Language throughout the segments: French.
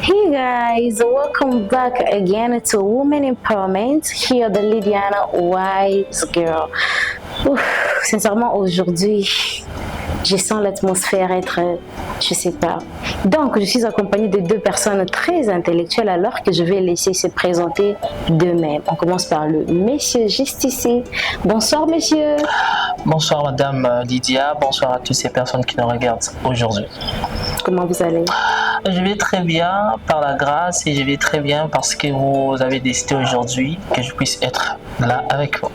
Hey guys, welcome back again to Women Empowerment. Here, the Lydiana Wise Girl. Ouf, sincèrement, aujourd'hui, je sens l'atmosphère être, je sais pas. Donc, je suis accompagnée de deux personnes très intellectuelles alors que je vais laisser se présenter d'eux-mêmes. On commence par le monsieur juste ici. Bonsoir, monsieur. Bonsoir, madame Lydia. Bonsoir à toutes ces personnes qui nous regardent aujourd'hui. Comment vous allez? Je vais très bien par la grâce et je vais très bien parce que vous avez décidé aujourd'hui que je puisse être là avec vous.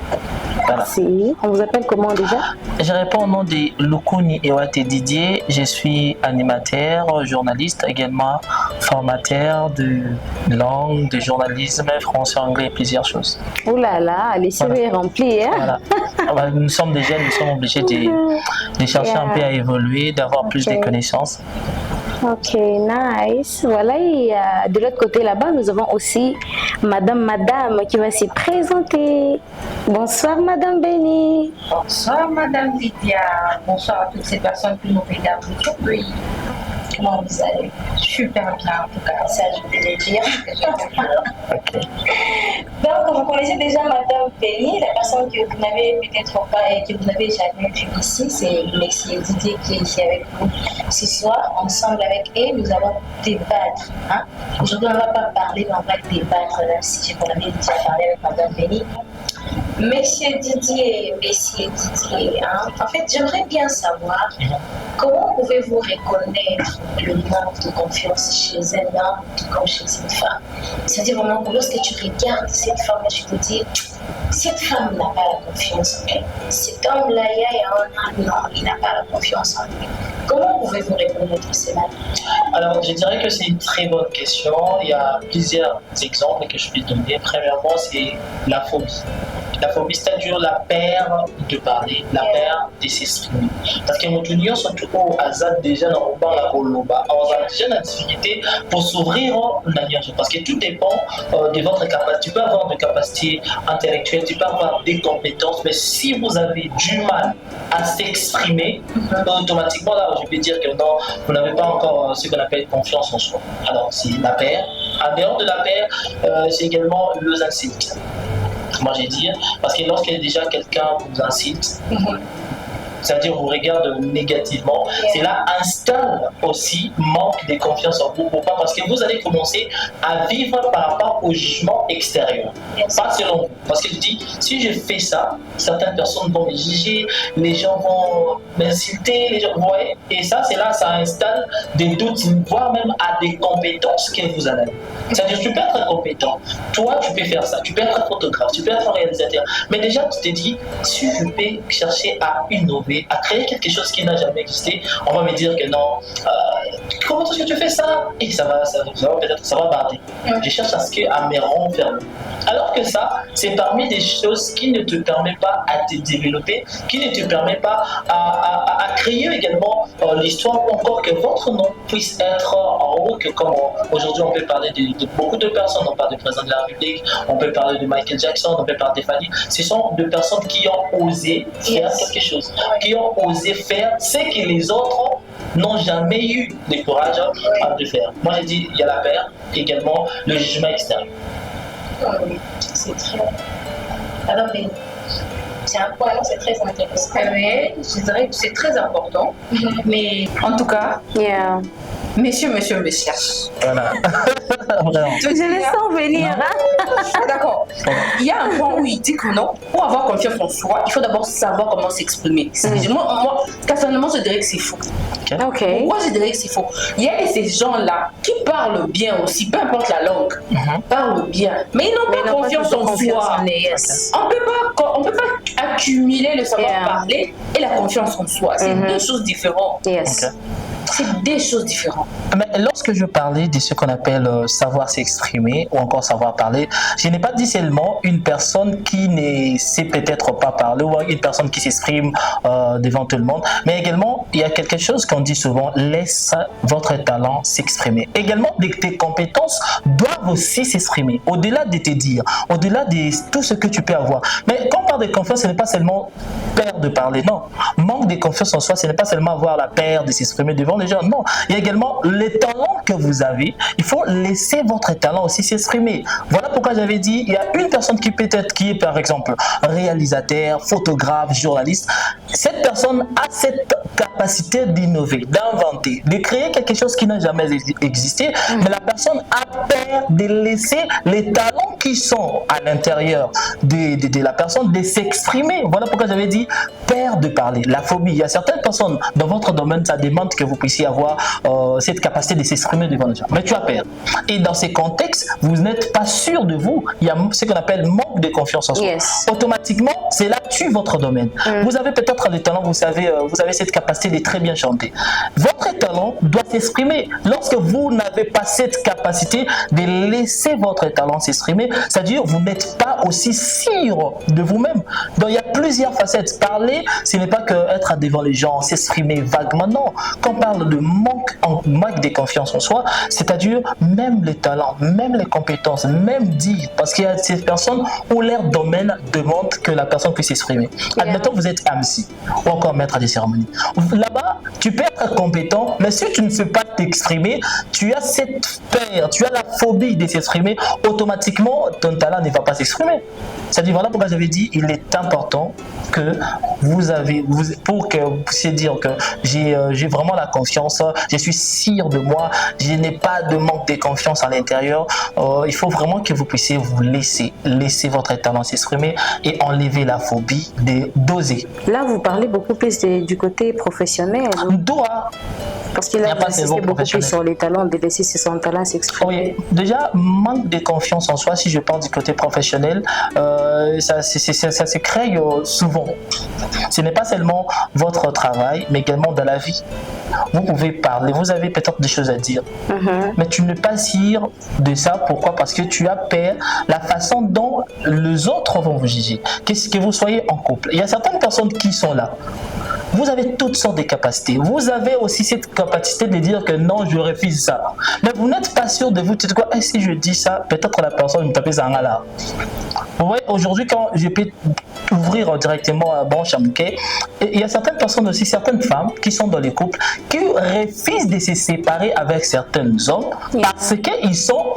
Voilà. Merci. On vous appelle comment déjà? Je réponds au nom de Lukuni Ewate Didier. Je suis animateur, journaliste, également formateur de langue, de journalisme, français, anglais et plusieurs choses. Ouh là là, les CV est rempli, hein? Voilà. Nous sommes des jeunes, nous sommes obligés de chercher un peu à évoluer, d'avoir plus de connaissances. Ok, nice. Voilà, et de l'autre côté là-bas, nous avons aussi Madame qui va se présenter. Bonsoir Madame Béni. Bonsoir Madame Lydia. Bonsoir à toutes ces personnes qui nous regardent aujourd'hui. Comment vous allez? Super bien, en tout cas, ça je peux le dire. Okay. Donc, vous connaissez déjà Madame Béni, la personne que vous n'avez peut-être pas et que vous n'avez jamais vue ici, c'est Messie Didier qui est ici avec vous ce soir. Ensemble avec elle, nous allons débattre. Hein? Aujourd'hui, on ne va pas parler, mais on va débattre, même si je vous avais déjà parlé avec Madame Béni. Monsieur Didier, hein? En fait, j'aimerais bien savoir comment pouvez-vous reconnaître le manque de confiance chez un homme comme chez une femme? C'est-à-dire vraiment que lorsque tu regardes cette femme-là, tu te dis, cette femme n'a pas la confiance en elle. Cet homme-là, non, il n'a pas la confiance en lui. Comment pouvez-vous reconnaître cela? Alors, je dirais que c'est une très bonne question. Il y a plusieurs exemples que je peux donner. Premièrement, c'est la phobie. La phobie, c'est-à-dire la peur de parler, la peur de s'exprimer. Parce que nous tenions surtout au hasard déjà dans le bar la Koloba. On a déjà la difficulté pour s'ouvrir la liaison. Parce que tout dépend de votre capacité. Tu peux avoir des capacités intellectuelles, tu peux avoir des compétences, mais si vous avez du mal à s'exprimer, automatiquement, là, je peux dire que non, vous n'avez pas encore ce qu'on appelle confiance en soi. Alors, c'est la paire. En dehors de la paire, c'est également les insultes. Moi, j'ai dit, parce que lorsque déjà quelqu'un vous incite, c'est-à-dire vous regarde négativement, cela installe aussi manque de confiance en vous. Pourquoi? Parce que vous allez commencer à vivre par rapport au jugement extérieur, pas selon vous. Parce que je dis, si je fais ça, certaines personnes vont me juger, les gens vont m'insulter, les gens, vous voyez, et ça, c'est là, ça installe des doutes, voire même à des compétences que vous avez. C'est-à-dire, tu peux être compétent, toi, tu peux faire ça, tu peux être photographe, tu peux être réalisateur, mais déjà, tu te dis, si je peux chercher à innover, à créer quelque chose qui n'a jamais existé, on va me dire que non, comment est-ce que tu fais ça? Et ça va peut-être, ça va barrer. Je cherche à me renfermer. Alors que ça, c'est parmi des choses qui ne te permettent pas à te développer, qui ne te permettent pas à créer également l'histoire, ou encore que votre nom puisse être en haut, que comme aujourd'hui on peut parler de beaucoup de personnes, on parle du président de la République, on peut parler de Michael Jackson, on peut parler de Fanny, ce sont des personnes qui ont osé faire quelque chose, qui ont osé faire ce que les autres n'ont jamais eu le courage de faire. Moi j'ai dit, il y a la peur, également le jugement extérieur. Oui, c'est très... Alors, c'est un point, c'est très intéressant. Mais je dirais que c'est très important. Mais en tout cas, Monsieur. Voilà. Je les sens venir. Hein? D'accord. Il y a un point où il dit que non, pour avoir confiance en soi, il faut d'abord savoir comment s'exprimer. Moi, personnellement, je dirais que c'est faux. Okay. Pourquoi je dirais que c'est faux? Il y a ces gens-là qui parlent bien aussi, peu importe la langue, parlent bien, mais ils n'ont pas confiance en soi. On peut pas accumuler le savoir parler et la confiance en soi. C'est deux choses différentes. Yes. Okay. C'est des choses différentes. Mais lorsque je parlais de ce qu'on appelle savoir s'exprimer ou encore savoir parler, je n'ai pas dit seulement une personne qui ne sait peut-être pas parler ou une personne qui s'exprime devant tout le monde, mais également il y a quelque chose qu'on dit souvent, laisse votre talent s'exprimer. Également, tes compétences doivent aussi s'exprimer, au-delà de te dire, au-delà de tout ce que tu peux avoir. Mais quand on parle de confiance, ce n'est pas seulement peur de parler, non. Manque de confiance en soi, ce n'est pas seulement avoir la peur de s'exprimer devant les gens, non. Il y a également les talents que vous avez, il faut laisser votre talent aussi s'exprimer. Voilà pourquoi j'avais dit, il y a une personne qui est par exemple réalisateur, photographe, journaliste. Cette personne a cette capacité d'innover, d'inventer, de créer quelque chose qui n'a jamais existé, mais la personne a peur de laisser les talents qui sont à l'intérieur de la personne de s'exprimer. Voilà pourquoi j'avais dit peur de parler, la phobie. Il y a certaines personnes dans votre domaine, ça demande que vous puissiez avoir cette capacité de s'exprimer devant les gens, mais tu as peur. Et dans ces contextes, vous n'êtes pas sûr de vous. Il y a ce qu'on appelle manque de confiance en soi. Yes. Automatiquement, c'est là tue votre domaine. Vous avez peut-être le talent, vous savez, vous avez cette capacité de très bien chanter. Votre talent doit s'exprimer. Lorsque vous n'avez pas cette capacité de laisser votre talent s'exprimer, c'est-à-dire vous n'êtes pas aussi sûr de vous-même. Donc il y a plusieurs facettes. Parler, ce n'est pas que être devant les gens, s'exprimer vaguement. Non. Quand on parle de manque de confiance en soi, c'est-à-dire même les talents, même les compétences, même dire, parce qu'il y a ces personnes où leur domaine demande que la personne puisse s'exprimer. Admettons, vous êtes MC ou encore maître des cérémonies. Là-bas, tu peux être compétent, mais si tu ne sais pas t'exprimer, tu as cette peur, tu as la phobie de s'exprimer, automatiquement, ton talent ne va pas s'exprimer. C'est-à-dire, voilà pourquoi j'avais dit, il est important que pour que vous puissiez dire que j'ai vraiment la confiance, je suis sûr de moi, je n'ai pas de manque de confiance à l'intérieur, il faut vraiment que vous puissiez vous laisser votre talent s'exprimer et enlever la phobie d'oser. Là, vous parlez beaucoup plus du côté professionnel. Parce qu'il a insisté beaucoup plus sur les talents, de laisser son talent s'exprimer. Oui, déjà, manque de confiance en soi, si je parle du côté professionnel, ça se crée souvent. Ce n'est pas seulement votre travail, mais également dans la vie. Vous pouvez parler, vous avez peut-être des choses à dire, mais tu n'es pas sûr de ça. Pourquoi? Parce que tu as peur la façon dont les autres vont vous juger. Que vous soyez en couple. Il y a certaines personnes qui sont là. Vous avez toutes sortes de capacités. Vous avez aussi cette capacité de dire que non, je refuse ça. Mais vous n'êtes pas sûr de vous dire quoi. Si je dis ça, peut-être la personne me tape ça là. Vous voyez, aujourd'hui, quand je peux ouvrir directement un bon chamouquet, il y a certaines personnes aussi, certaines femmes qui sont dans les couples, qui refusent de se séparer avec certains hommes parce qu'elles sont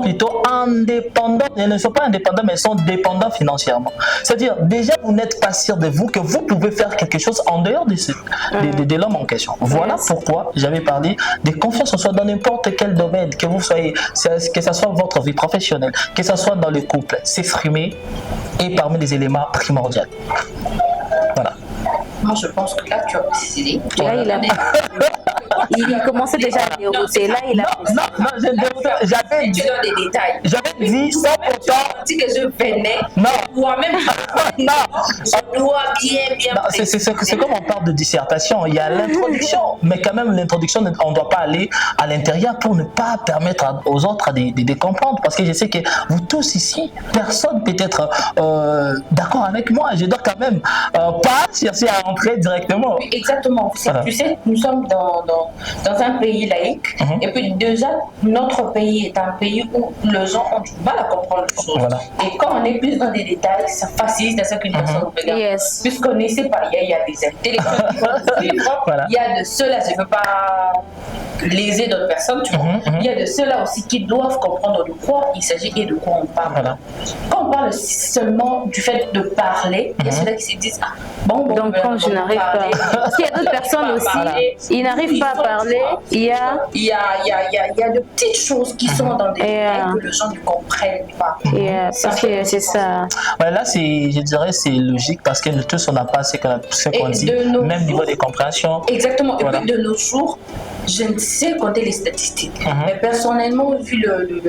plutôt indépendantes. Elles ne sont pas indépendantes, mais elles sont dépendantes financièrement. C'est-à-dire, déjà, vous n'êtes pas sûr de vous que vous pouvez faire quelque chose en dehors de l'homme en question. Voilà pourquoi j'avais parlé de confiance en soi dans n'importe quel domaine, que vous soyez, que ce soit votre vie professionnelle, que ce soit dans le couple, s'exprimer est parmi les éléments primordiaux. Voilà. Moi, je pense que là, tu as précisé. Là, il commençait déjà à dérouter. Là, il a. Non, j'avais dit. Tu donnes des détails. J'avais dit 100%. Tu que je venais. Non. Moi-même, non. Je dois bien. C'est comme on parle de dissertation. Il y a l'introduction, mais quand même, l'introduction, on ne doit pas aller à l'intérieur pour ne pas permettre aux autres de comprendre. Parce que je sais que vous tous ici, personne peut être d'accord avec moi. Je dois quand même pas chercher à entrer directement. Oui, exactement. Voilà. Tu sais, nous sommes dans un pays laïque, et puis déjà, notre pays est un pays où les gens ont du mal à comprendre les choses. Voilà. Et quand on est plus dans des détails, ça facilite à ce qu'une personne regarde. Yes. Puisqu'on ne sait pas, il y a des intellectuels qui vont suivre, il y a de ceux-là, je ne veux pas léser d'autres personnes, tu vois. Il y a de ceux-là aussi qui doivent comprendre de quoi il s'agit et de quoi on parle. Voilà. Quand on parle seulement du fait de parler, il y a ceux-là qui se disent donc quand je n'arrive pas, parce qu'il y a d'autres personnes aussi, ils n'arrivent pas à parler. Il y a de petites choses qui sont dans des détails que les gens ne comprennent pas. Parce que c'est ça. Ouais, là, je dirais c'est logique parce que nous tous on n'a pas ce qu'on dit, même niveau de compréhension. Exactement. Et puis de nos jours, je ne sais compter les statistiques, mais personnellement, vu le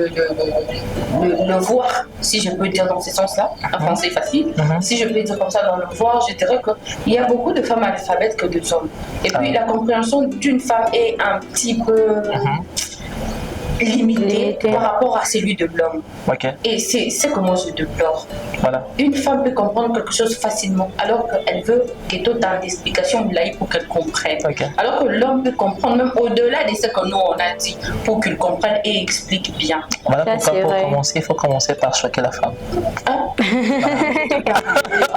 voir, si je peux dire dans ce sens-là, en français facile, si je peux dire comme ça dans le voir, je dirais qu'il y a beaucoup de femmes analphabètes que d'hommes. Et puis la compréhension d'une femme est un petit peu limité par rapport à celui de l'homme. Ok. Et c'est comment je déplore. Voilà. Une femme peut comprendre quelque chose facilement, alors qu'elle veut que tout dans l'explication pour qu'elle comprenne. Ok. Alors que l'homme peut comprendre même au-delà de ce que nous on a dit, pour qu'il comprenne et explique bien. Voilà Ça, pourquoi c'est pour vrai. commencer, il faut commencer par choquer la femme. Hein?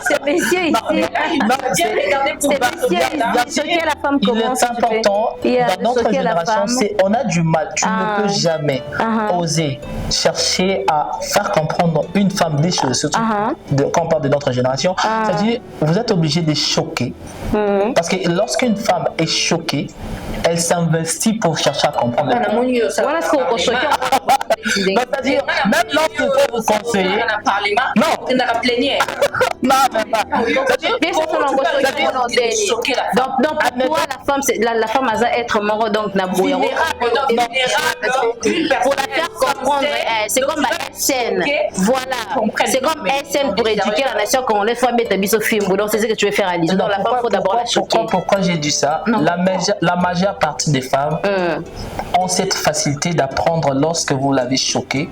Ce monsieur ici, Bien regarder pour c'est monsieur ici, choquer la femme Il comment est important dans notre génération, on a du mal. Tu ne peux jamais oser chercher à faire comprendre une femme des choses, surtout quand on parle de notre génération. C'est-à-dire, vous êtes obligé de choquer. Parce que lorsqu'une femme est choquée, elle s'investit pour chercher à comprendre. voilà ce qu'on choquer. C'est-à-dire, même lorsqu'il faut vous conseiller, non, donc pour toi la femme c'est la femme a être mort donc na bouillon pour la faire comprendre c'est comme la SN voilà c'est comme SN pour éduquer la nation congolaise faut mettre biso film donc c'est ce que tu veux faire à l'islam donc la femme faut d'abord la choquer. Pourquoi j'ai dit ça? La majeure partie des femmes ont cette facilité d'apprendre lorsque vous l'avez choquée.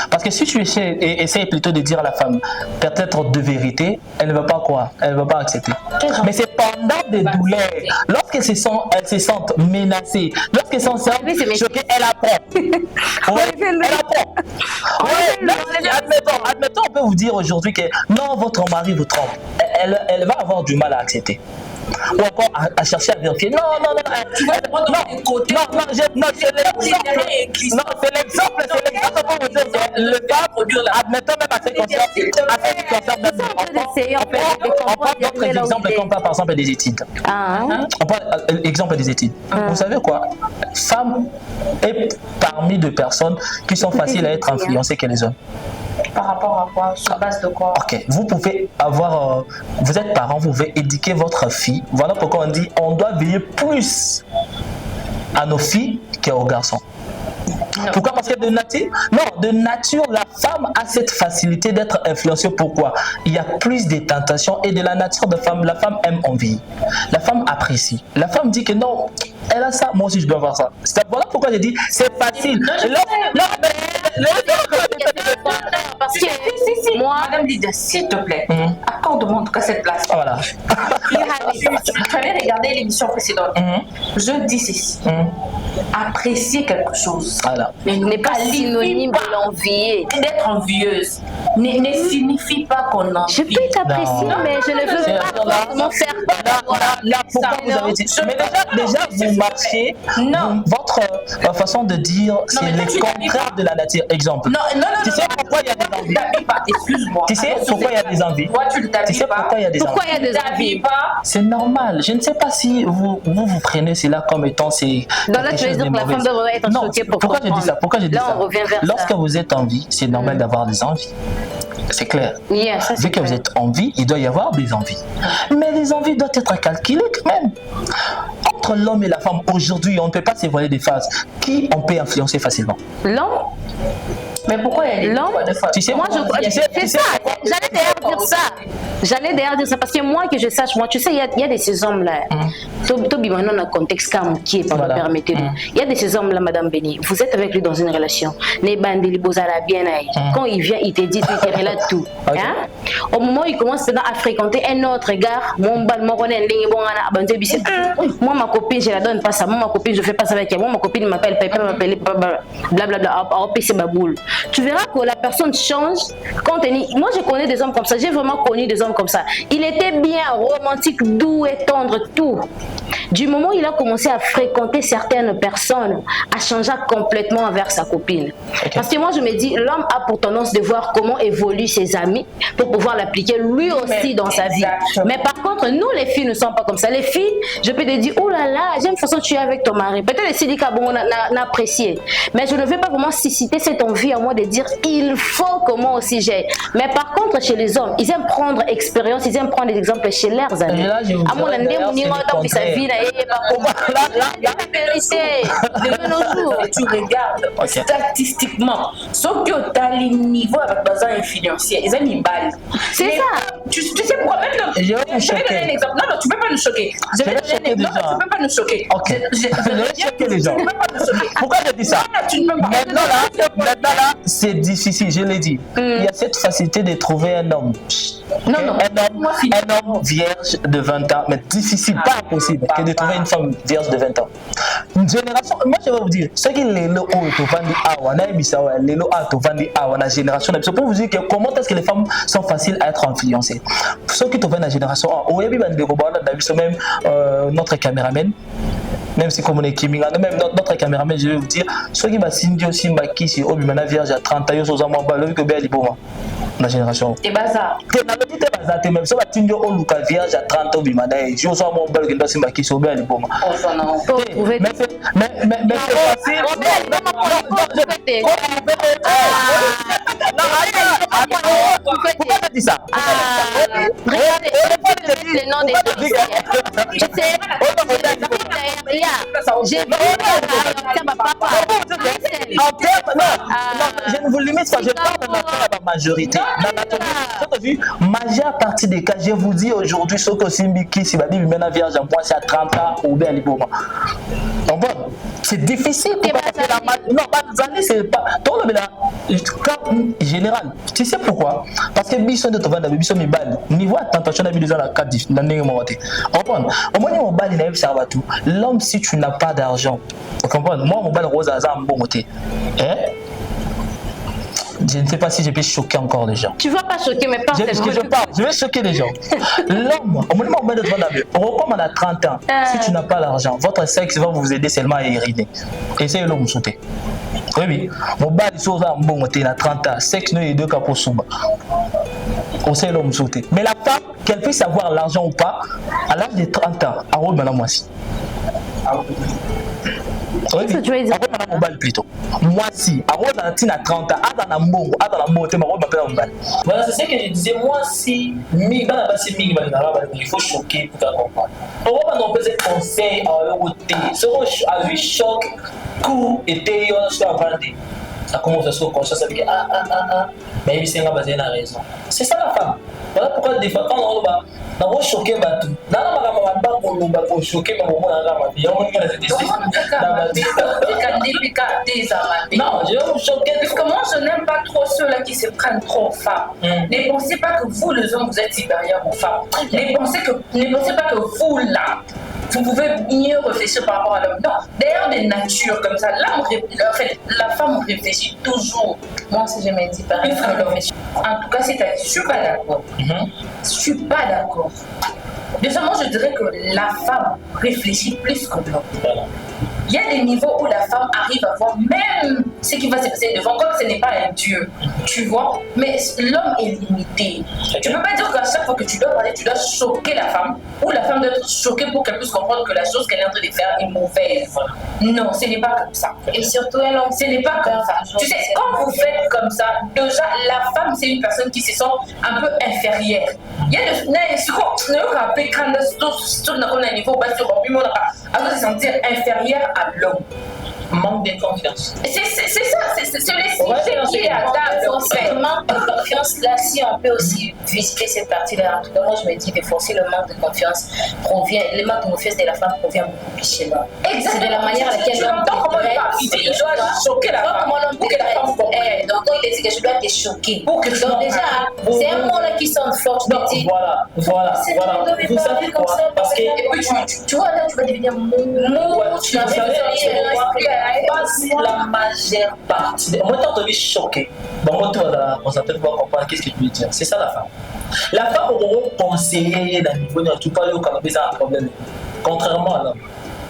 Parce que si tu essaies plutôt de dire à la femme peut-être de vérité, elle ne va pas croire, elle ne va pas accepter. Mais c'est pendant des douleurs, lorsqu'elles se sentent menacées, lorsqu'elles sont choquées, elle apprend. Elle apprend. Admettons, on peut vous dire aujourd'hui que non, votre mari vous trompe. Elle va avoir du mal à accepter. Ou encore à chercher à vérifier. Non, c'est l'exemple pour vous dire que le pape, admettons même à cette concerne on prend d'autres exemples comme par exemple des études. On prend l'exemple des études. Vous savez quoi? Femme est parmi deux personnes qui sont faciles à être influencées que les hommes. Par rapport à quoi? Sur base de quoi? Ok, vous pouvez avoir, vous êtes parent, vous pouvez éduquer votre fille. Voilà pourquoi on dit on doit veiller plus à nos filles qu'aux garçons. Non. Pourquoi? Parce que de nature, la femme a cette facilité d'être influencée. Pourquoi? Il y a plus de tentations et de la nature de femme, la femme aime envie. La femme apprécie. La femme dit que non, elle a ça, moi aussi je dois avoir ça. Voilà pourquoi j'ai dit c'est facile. Parce que si, moi, Madame Lydia, s'il te plaît, accorde-moi en tout cas cette place. Voilà. Tu allais regarder l'émission précédente. Je dis ceci. Apprécier quelque chose. Voilà. N'est pas synonyme de l'envier. D'être envieuse ne signifie pas qu'on envie. Je peux t'apprécier, mais je ne veux pas forcément faire là, pourquoi vous avez dit mais déjà vous marchez. Non. Votre façon de dire, c'est le contraire de la nature. Exemple. Non. Tu sais pourquoi il y a des envies? Excuse-moi. Tu sais pourquoi il y a des envies? Tu sais pourquoi il y a des envies? Pourquoi il y a des envies? C'est normal. Je ne sais pas si vous prenez cela comme étant c'est. Dans là, tu veux dire que la femme devrait être choquée pour pourquoi j'ai dit ça? Pourquoi j'ai dit ça? Là, on revient vers lorsque vous êtes en vie, c'est normal d'avoir des envies. C'est clair. Yeah, ça, vu que vous êtes en vie, il doit y avoir des envies. Mais les envies doivent être calculées quand même. Entre l'homme et la femme, aujourd'hui, on ne peut pas s'évoiler des phases. Qui on peut influencer facilement? L'homme. Mais pourquoi il y a des Tu sais, moi, c'est ça. J'allais d'ailleurs dire ça. Parce que moi, que je sache, moi, tu sais, il y a de ces hommes-là. Tobi, maintenant, dans un contexte qui est pas me permettez. Il y a de ces hommes-là, Madame Béni. Vous êtes avec lui dans une relation. Quand il vient, il te dit, tu es là tout. Au moment où il commence à fréquenter un autre gars, moi, ma copine, je la donne pas ça. Moi, ma copine, je fais pas ça avec elle. Moi, ma copine m'appelle, blablabla, c'est baboule. Tu verras que la personne change. Moi, je connais des hommes comme ça. J'ai vraiment connu des hommes comme ça. Il était bien romantique, doux et tendre, tout. Du moment où il a commencé à fréquenter certaines personnes, a changé complètement envers sa copine. Parce que moi, je me dis, l'homme a pour tendance de voir comment évoluent ses amis pour pouvoir l'appliquer lui aussi dans sa vie. Mais par contre, nous, les filles, ne sommes pas comme ça. Les filles, je peux te dire, oh là là, j'aime la façon dont tu es avec ton mari. Peut-être les syndicats, bon, on a apprécié. Mais je ne veux pas vraiment susciter cette envie à moi de dire, il faut que moi aussi j'ai. Mais par contre, chez les hommes, ils aiment prendre expérience, ils aiment prendre des exemples chez leurs amis. À mon la vérité de nos jours. Tu regardes statistiquement, sauf que tu as les niveaux avec besoin financier, ils ont mis balle. C'est ça. Tu sais pourquoi même je vais vous choquer vais donner un exemple. Non, tu ne peux pas nous choquer. Je vais donner un exemple. Tu ne peux pas nous choquer. Ok. Je vais choquer les gens. Tu ne peux pas nous choquer. Pourquoi je dis ça? Non, tu ne peux pas. Maintenant là, c'est difficile, je l'ai dit. Il y a cette facilité de trouver un homme. Non, Un homme vierge de 20 ans, mais difficile, pas impossible, que de trouver une femme vierge de 20 ans. Une génération, moi je vais vous dire, ce qui est le Autovandi Awa, Lelo Autovandi Awa, la génération, c'est pour vous dire que comment est-ce que les femmes sont faciles à être influencées. Ceux qui trouvent la génération A, même notre caméraman, même si comme on est Kimi, même notre caméraman, je vais vous dire, ceux qui va signer aussi qui si Obimana vierge à 30 ans, ils ont un que bien libre. La génération. Et bazar. Même si tu as un Luka vierge à 30 ans, je suis un bel qui doit se maquiller sur bien libre. Mais c'est facile. Pourquoi tu dis ça? Regardez le nom des filles. J'ai vu papa. Je ne vous limite pas, je parle de la majorité. Majeure partie des cas, je vous dis aujourd'hui, ce que Simbi si Babi maintenant vierge en moi, c'est à 30 ans ou bien librement. C'est difficile. Non, c'est pas. En général, tu sais pourquoi? Parce que Bisson de Tovanda, Bisson Mibal, niveau attention à la carte d'année montée. Au moins, mon bal, il a eu ça à tout. L'homme, si tu n'as pas d'argent, vous comprenez? Moi, mon bal rose à un bon côté. Je ne sais pas si je vais choquer encore les gens. Tu ne vas pas choquer, mais pas je vais choquer les gens. L'homme, au moment où on recommande à 30 ans, si tu n'as pas l'argent, votre sexe va vous aider seulement à hériter. Essayez l'homme sauter. Oui, mon bal est sur un bon côté à 30 ans, sexe n'est deux cas pour souba. On sait l'homme sauter. Mais la femme, qu'elle puisse avoir l'argent ou pas, à l'âge de 30 ans, à rôle maintenant moi aussi. Qu'est-ce que tu veux dire? Plutôt. Moi si, à 30 ans, voilà, c'est ce que je disais. Moi si, il faut choquer pour qu'elle comprenne. On peut se conseiller à l'autre. Ce à lui choc, coup, et t'es à vendre. Ça commence à se conscience avec mais il s'est basé dans la raison. C'est ça la femme. Voilà pourquoi des fois quand on va choquer tout. On choquer non, je vais vous choquer. Parce que moi, je n'aime pas trop ceux-là qui se prennent trop aux femmes. Ne pensez pas que vous, les hommes, vous êtes supérieurs aux femmes. Ne pensez pas que vous, là, vous pouvez mieux réfléchir par rapport à l'homme. Non, d'ailleurs, des natures comme ça, la femme réfléchit toujours. Moi, si je me dis pas, en tout cas, c'est-à-dire, je ne suis pas d'accord. Je ne suis pas d'accord. Déjà, moi, je dirais que la femme réfléchit plus que l'homme. Il y a des niveaux où la femme arrive à voir même ce qui va se passer devant, comme ce n'est pas un dieu, tu vois. Mais l'homme est limité. Tu ne peux pas dire qu'à chaque fois que tu dois parler, tu dois choquer la femme, ou la femme doit être choquée pour qu'elle puisse comprendre que la chose qu'elle est en train de faire est mauvaise. Non, ce n'est pas comme ça. Et surtout, ce n'est pas comme ça. Tu sais, quand vous faites comme ça, déjà, la femme, c'est une personne qui se sent un peu inférieure. Il y a des à se sentir inférieur à l'homme. Manque de confiance. C'est ça, c'est le sujet qui est à table. Le manque de confiance, là, si on peut aussi visiter cette partie-là, en tout cas, moi je me dis que forcer le manque de confiance provient, le manque de confiance de la femme provient beaucoup plus chez l'homme. C'est de la manière à laquelle l'homme il doit choquer la femme pour que la femme comprenne. Donc quand il dit que je dois te choquer. Donc déjà, c'est un mot-là qui sonne fort. Voilà. Vous savez quoi? Parce que, et puis tu vois, là, tu vas devenir mou. Tu vas la majeure partie. Moi, quand on est choqué, moi, on s'appelle pour comprendre qu'est-ce que tu veux dire. C'est ça la femme. La femme, on va conseiller dans le niveau, tu parles au Canada, c'est un problème. Contrairement à l'homme.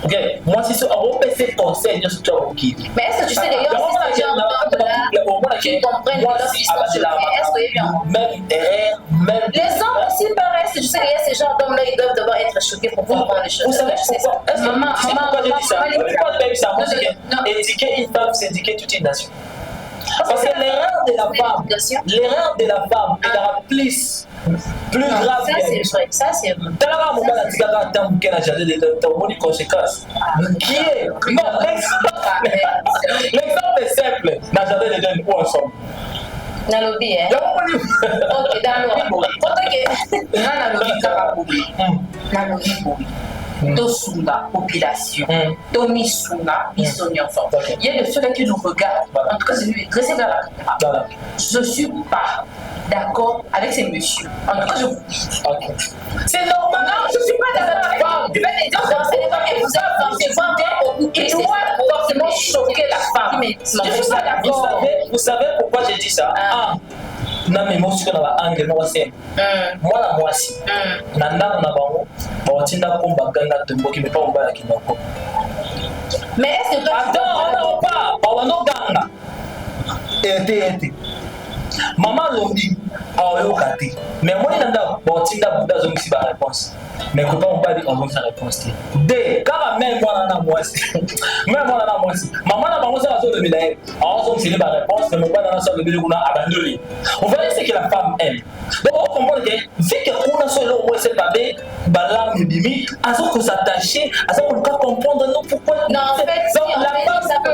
Ok, moi, si on peut faire conseil, je suis ok. Mais est-ce que tu sais d'ailleurs, si ce genre d'homme-là, qui comprennent que l'homme qui sont choqués, est-ce qu'il y a même derrière, même. Les hommes aussi paraissent, tu sais, il y a ces genres d'hommes-là, ils doivent d'abord être choqués pour comprendre les choses. Vous savez pourquoi? Est-ce que pourquoi je dis ça? Pourquoi je dis ça? Parce que éduquer une femme, c'est éduquer toute une nation. Parce que l'erreur de la femme est la plus grave. Ça c'est vrai, ça c'est vrai. Dans la moment où tu as tant que la jardin de des conséquences. Qui est non, l'exemple est simple. La jardin de où ensemble. Dans le lobby, hein? Ok, d'accord. Dans le lobby, Tosunga, population, Tomisunga, Misonionson. Il y a de ceux qui nous regardent. En tout cas, je vais dresser vers la caméra. Je ne suis pas d'accord avec ces messieurs. En tout cas, je vous dis. C'est normal. Non, je ne suis pas d'accord avec vous. Je vais les dire, c'est les femmes qui vous ont et doit forcément choquer la femme. Je ne suis pas d'accord. Vous savez pourquoi j'ai dit ça? Na memo siko na ba angle no wasema mwana mwasi na ndako na bango bawatinda komba ganga tomboki me pa mbala kinoko. Mais est-ce que toi attends pas bawano ganga ete mama lombi aoyoka te mais moi na ndako bawatinda buda zongisi ba réponse mais ko pa mbali on sa réponse te de kama même mwana na mwasi même mwana na mwasi mama na bango ça zo de milaye on se ba réponse mais mbala na ça de biluna abandonné. On va dire ce que la femme aime. Donc on comprend que vu qu'on a solo moi c'est pas bé balam bimi à ce qu'on s'attacher à ce qu'on comprendre non pourquoi non en fait la femme ça peut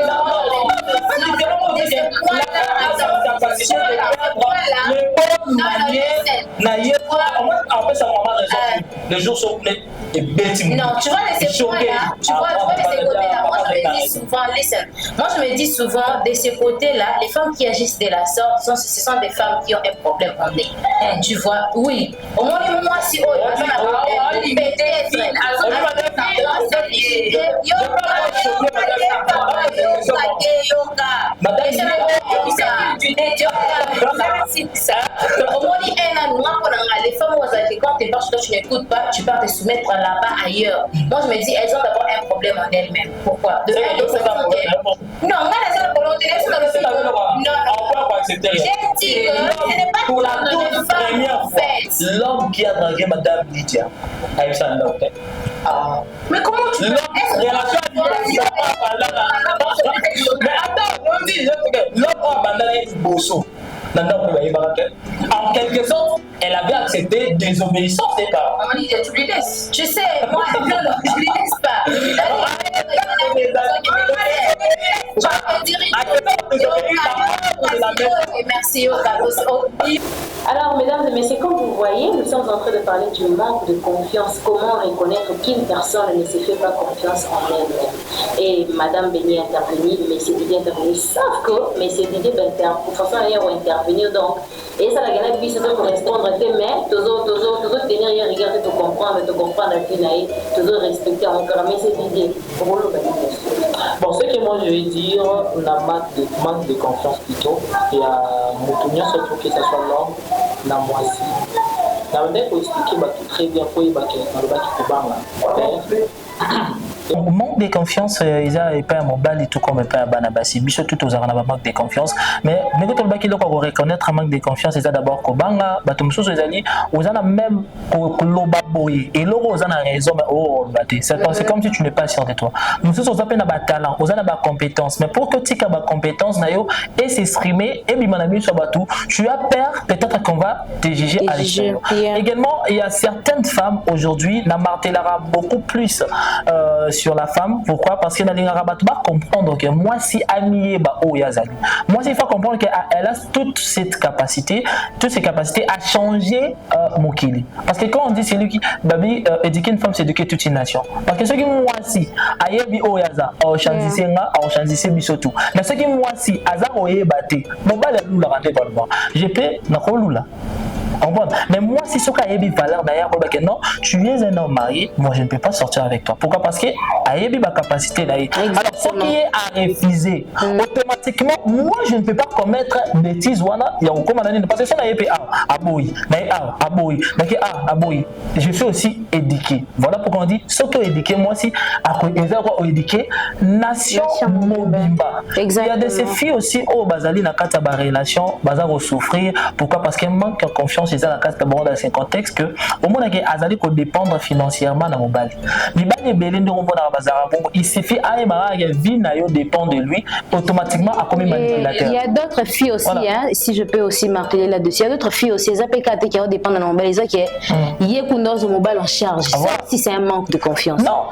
les jours sont pleins et bêtis. Non, tu vois de ces points-là, tu vois de ces côtés-là, moi je me dis souvent, listen, moi je me dis souvent de ces côtés-là, les femmes qui agissent de la sorte, ce sont des femmes qui ont un problème en elles. Tu vois, oui. Au moins, moi si oh, il y a un problème, peut-être, les femmes quand tu marches, tu n'écoutes pas, tu pars te soumettre là-bas ailleurs. Moi je me dis, elles ont d'abord un problème en elles-mêmes. Pourquoi? Non, non, j'ai dit que ce n'est pas pour la toute première fois, l'homme qui a dragué Madame Lydia a eu ça en mais comment tu peux mais attends, on dit l'homme a abandonné Bosso. En quelque sorte, elle avait accepté désobéissance des parents. Maman dit, tu lui laisses. Tu sais, moi, je ne lui laisse pas. Merci. Alors, mesdames et messieurs, comme vous voyez, nous sommes en train de parler du manque de confiance. Comment reconnaître qu'une personne ne se fait pas confiance en elle-même. Et Madame Béni est intervenue, mais c'est Didier intervenu. Sauf que, mais c'est Didier de façon à intervenir. Donc, et ça, la gagne de vie, c'est de correspondre à tes mains, toujours tenir et regarder, te comprendre, toujours respecter encore. Mais c'est Didier. Bon, ce que moi je vais dire, on a manque de confiance plutôt. Il y a Moutounion, surtout que ce soit l'homme, la moisi. La manière pour expliquer très bien pour y baquer dans le bac qui peut manque de confiance, ils n'ont pas un mobile et tout comme pas un banabasi. Bicho tout aux arabes manque de confiance. Mais quand on va reconnaître un manque de confiance, ils ont d'abord Kobanga, Batumso, ils ont dit, ils ont même Lobaboy. Et l'euro, ils ont raison, mais oh, c'est comme si tu n'es pas sûr de toi. Nous sommes aux appels à talent, aux à compétence. Mais pour que tu aies ma compétence, et s'exprimer, et bien sur Batou, tu as peur, peut-être qu'on va te juger à l'extérieur. Également, il y a certaines femmes aujourd'hui, la martelara beaucoup plus sur la femme. Pourquoi? Parce que dans les rabat va comprendre que moi si amie ba o yazali. Moi il faut comprendre qu'elle a toutes ces capacités à changer mon kili. Parce que quand on dit c'est lui qui babi éduquer une femme c'est éduquer toute une nation. Parce que ceux qui moi si ayebi o yaza o chanzise nga o chanzise bisotu. Mais ceux qui moi si azar o yebate mon bal la rentrer dans le banc. Je peux na kolula. Mais moi, si ce cas a une valeur d'ailleurs, non, tu es un homme marié, moi je ne peux pas sortir avec toi. Pourquoi? Parce que a une capacité là. Alors, ce qui est à refuser, automatiquement, moi je ne peux pas commettre bêtises. Il y a aucun moment parce que ça n'a pas je suis aussi éduqué. Voilà pourquoi on dit ce que éduqué, moi aussi, après éduqué, nation mobimba. Il y a de ces filles aussi, oh, bazali na kata ba relation, bazar souffrir. Pourquoi? Parce qu'elle manque de confiance. C'est ça la case d'abord dans ce contexte que au moins que azali ko dépendre financièrement dans mobile. Libani belendo on na bazara bon il suffit à vie na yo dépend de lui automatiquement à comme manipulateur. Il y a d'autres filles aussi voilà. Hein, si je peux aussi marteler là-dessus. Il y a d'autres filles aussi, les APKT qui dépendent de mobile, les qui y a kundoz mobile en charge. Ça, si c'est un manque de confiance. Non,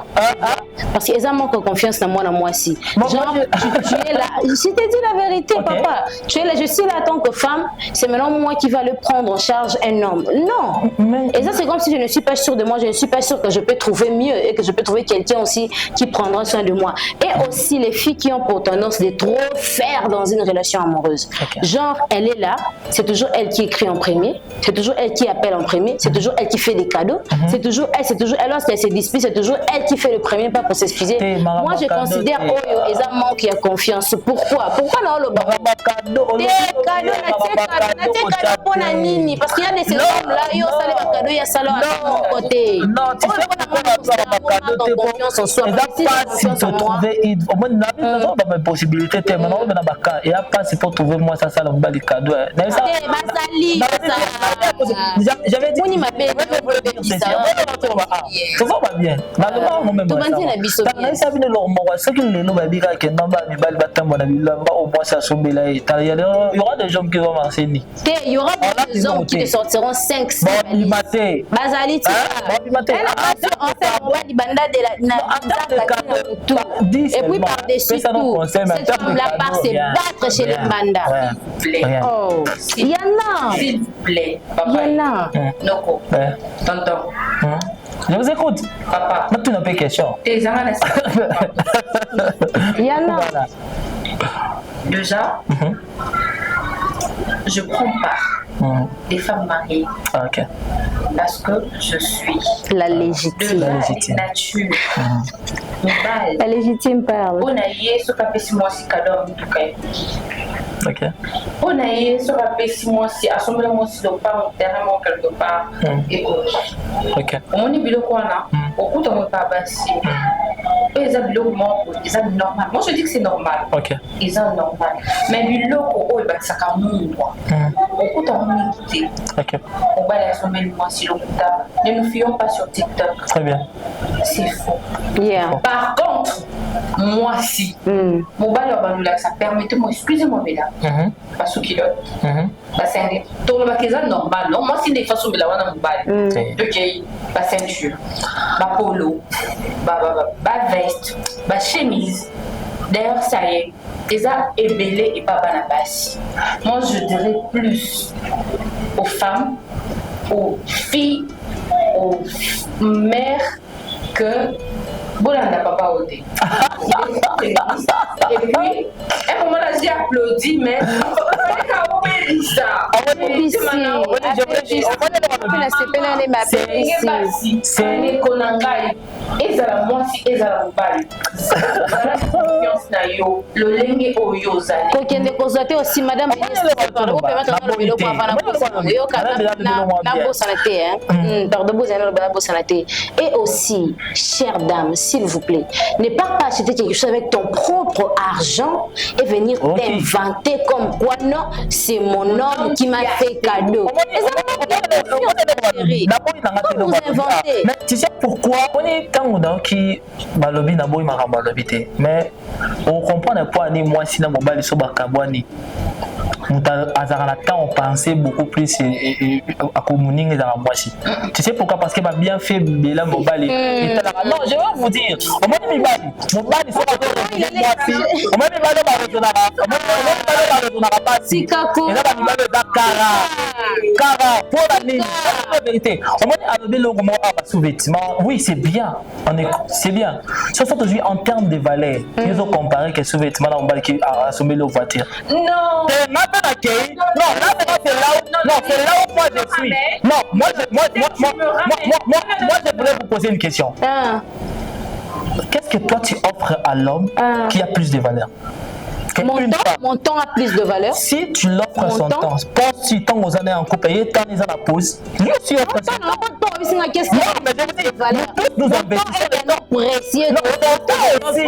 parce qu'ils ont manque de confiance dans moi aussi. Bon, Genre, moi, tu es là, je t'ai dit la vérité, papa. Tu es là, je suis là en tant que femme, c'est maintenant moi qui va le prendre en charge un homme. Non. Et ça, c'est comme si je ne suis pas sûre de moi, je ne suis pas sûre que je peux trouver mieux et que je peux trouver quelqu'un aussi qui prendra soin de moi. Et aussi les filles qui ont pour tendance de trop faire dans une relation amoureuse. Genre, elle est là, c'est toujours elle qui écrit en premier, c'est toujours elle qui appelle en premier, c'est toujours elle qui fait des cadeaux, c'est toujours elle, lorsqu'elle se dispute, c'est toujours elle qui fait le premier pas pour s'excuser. Moi, je considère que les amants qui ont confiance. Pourquoi non le cadeau pour la nini? Parce qu'il y a des ces hommes là, ils ont salé ma cadeau, il y a salé à mon côté. Non, tu sais pas confiance en soi. Si te trouver, au moins, dans mes possibilités, tu es maintenant dans ma cas. Il n'y a pas si pour trouver moi ça, le bas des cadeaux. J'avais dit, on m'appelle. Ça va bien. Dans le moment, même. Il y aura des gens qui vont marcher. Il y aura des hommes qui te sortiront 5, 6 Bazali, et puis par-dessus tout, cette femme-là part se battre chez les bandas. Oh, il y en a. S'il vous plaît, papa. Il y en a. Noko, tonton. Je vous écoute. Papa. Tu n'as pas de question. Il y en a. Déjà, je prends part des femmes mariées. Ok. Parce que je suis la légitime. La nature. La légitime parle. On a eu ce qu'a fait si moi si cadeau en tout cas. Ok. On a eu ce qu'a fait si moi si assemblée moi si le pas terrain quelque part et ok. On est bilo quoi là? Au coup on pas bassi. Ils ont normal. Moi je dis que c'est normal. Ok. Ils ont normal. Mais bilo oh il va ça comme moi. Au coup on milité. Ok. On va aller assembler moi si le ne nous fions pas sur TikTok. Très bien. C'est faux. Yeah. Par contre, moi si mon balai ça permettez-moi, excusez-moi mesdames, parce que c'est tout le normal. Non, moi si des façons de la ok, ma ceinture, ma polo, ma veste, ma chemise. D'ailleurs, ça y est, déjà ébélé et pas banabassi. Moi, je dirais plus aux femmes, aux filles, aux mères que Bolanda papa ôté. Et puis, un moment là, j'ai applaudi, mais c'est konangai ezala mwasi ezala mobali confiance na yo lolenge oyo ozali kokende kozwa te aussi madame et aussi chère dame s'il vous plaît ne pars pas acheter quelque chose avec ton propre argent et venir t'inventer comme quoi non c'est mon homme qui m'a fait cadeau. Vous inventez. Mais tu sais pourquoi on est quand on a qui balobi na boy maramba lobité mais on comprend ne pas ni moi si na mobile so bakabwani on pensait beaucoup plus à communiquer dans la moitié. Tu sais pourquoi? Parce que m'a bien fait Bela Mobali. Non, je vais vous dire. Au moins Mibali, Mobali sont pas moitié. Au moins Mibali va retourner. Au moins Mibali va pas si. Et là Mibali va Cara pour la ligne. La vérité. Au moins avec le moment à sous-vêtement. Oui, c'est bien. C'est bien. Sauf aujourd'hui en termes de valeur, ils ont comparé que sous-vêtement là Mobali qui a assommé leur voiture. Non. Non, là c'est là où moi je suis. Non, moi je voulais vous poser une question. Qu'est-ce que toi tu offres à l'homme qui a plus de valeur? Mon temps a plus de valeur. Si tu l'offres son temps, pense si tant aux années en couple et tant les années à pause, lui aussi offre son temps. Non, mais je veux dire, nous investissons le temps précieux. Non, son temps aussi.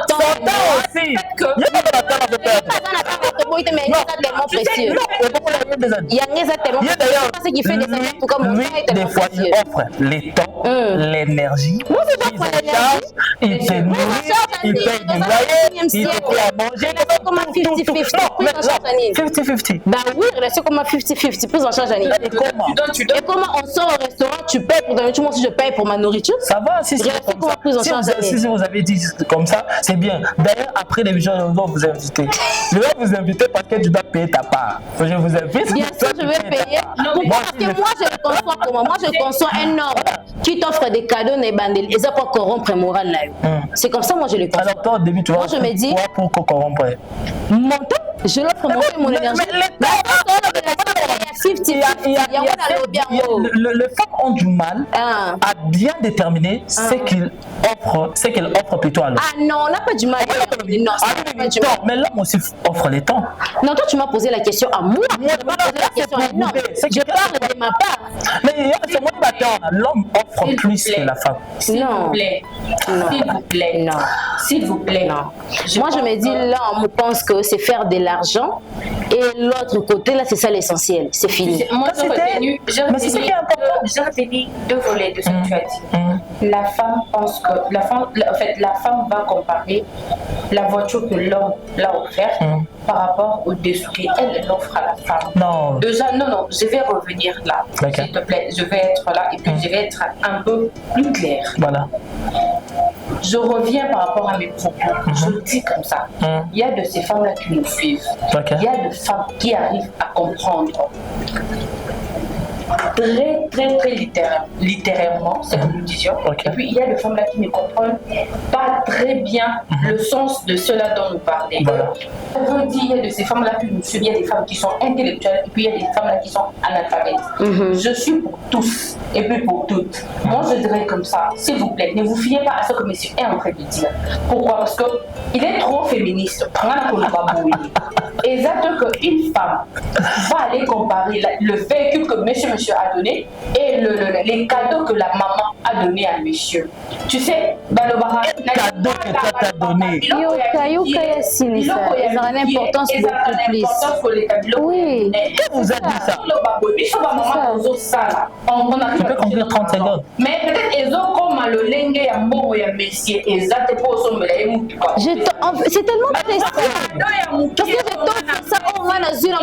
Son temps aussi. Il y a pas de temps à perdre. Mais il est tellement précieux. Il y a tellement précieux. C'est ce qui fait des années pour comme lui, des fois, il offre les temps, l'énergie. Il te nourrit, il paye du loyer. XXIe siècle. Relation comme 50-50. Prise en charge à Nîmes. 50-50. Bah oui, relation comme 50-50. Prise en charge à Nîmes. Et comment on sort au restaurant, tu payes pour ta nourriture, moi aussi je paye pour ma nourriture. Ça va, si c'est comme ça. Si vous avez dit comme ça, c'est bien. D'ailleurs, après l'émission, je vais vous inviter. Je vais vous inviter parce que tu dois payer ta part. Je vous invite. Bien sûr, je vais payer. Parce que moi, je le conçois comment? Moi, je conçois un homme qui t'offre des cadeaux, des bandels. Et ça pour corrompre le moral là. C'est comme ça, moi, je le conçois. Alors, toi, au début, tu vois, moi, je me dis, pour corrompre. Mon temps, je l'offre mon temps et mon énergie. Les femmes ont du mal à bien déterminer ce qu'elles offrent plutôt à l'homme. Ah non, on n'a pas du mal. Non, mais l'homme aussi offre les temps. Non, toi tu m'as posé la question à moi. Je m'as posé la question à non. Je parle de ma part. Mais c'est mon bâton. L'homme offre plus que la femme. S'il vous plaît. S'il vous plaît. Non. S'il vous plaît. Non. Moi je me dis l'homme pense que c'est faire de l'argent et l'autre côté là c'est ça l'essentiel. C'est fini. Moi j'ai retenu deux volets de ce que tu as dit. La femme pense que la femme va comparer la voiture que l'homme l'a offerte par rapport au dessous qu'elle offre à la femme. Non. Déjà, non, je vais revenir là. Okay. S'il te plaît, je vais être là et puis je vais être un peu plus claire. Voilà. Je reviens par rapport à mes propos. Je le dis comme ça. Il y a de ces femmes-là qui nous suivent. Okay. Il y a de femmes qui arrivent à comprendre très littérairement ce que nous disions. Okay. Et puis il y a des femmes là qui ne comprennent pas très bien le sens de cela dont nous parlons. Voilà. Il y a de ces femmes là qui nous suivent, il y a des femmes qui sont intellectuelles et puis il y a des femmes là qui sont analphabètes. Je suis pour tous et puis pour toutes. Moi je dirais comme ça, s'il vous plaît, ne vous fiez pas à ce que monsieur est en train de dire. Pourquoi? Parce qu'il est trop féministe. Exactement qu'une femme va aller comparer le véhicule que monsieur a donné et les cadeaux que la maman a donné à monsieur. Tu sais, le cadeau que toi t'as donné. Ça a une importance beaucoup plus. Oui. Qui vous a dit ça? Tu peux conclure 30 secondes. Mais peut-être ils ont comme le lengue et un bon et messieurs exact pour son c'est tellement précis. Parce que je t'offre ça au moins dans une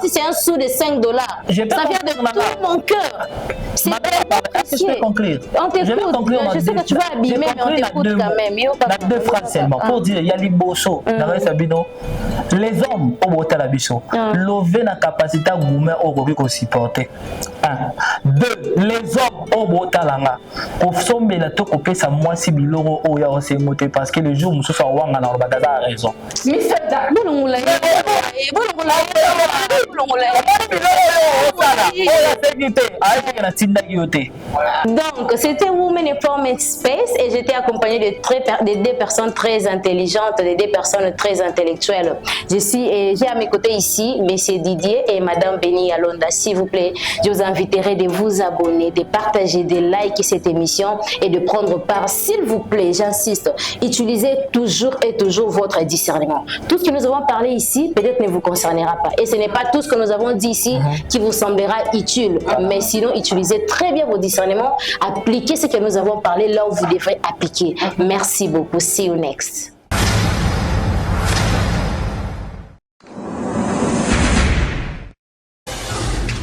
si c'est un sou de 5 $. Ça vient de tout mon cœur. C'est est-ce que je peux conclure? On t'écoute. Je sais que tu vas abîmer, mais on t'écoute quand même. Dans deux phrases seulement. Pour dire, il y a les bosso. Les hommes au Botalabiso, l'ové na capacité à goumer au Rorico supporter. 2. Les hommes au Botalanga, au sommet la tokopé sa moi si biloro au ya ose moté parce que le jour où nous sommes wanga na robadaza a raison. Donc, c'était Women Empowerment Space et j'étais accompagnée de deux personnes très intelligentes, de deux personnes très intellectuelles. J'ai à mes côtés ici Monsieur Didier et Madame Béni Alonda. S'il vous plaît, je vous inviterai de vous abonner, de partager, de liker cette émission et de prendre part. S'il vous plaît, j'insiste, utilisez toujours et toujours votre discernement. Tout ce que nous avons parlé ici, peut-être ne vous concernera pas. Et ce n'est pas tout ce que nous avons dit ici qui vous semblera utile. Mais sinon, utilisez très bien vos discernements. Appliquez ce que nous avons parlé là où vous devrez appliquer. Merci beaucoup. See you next.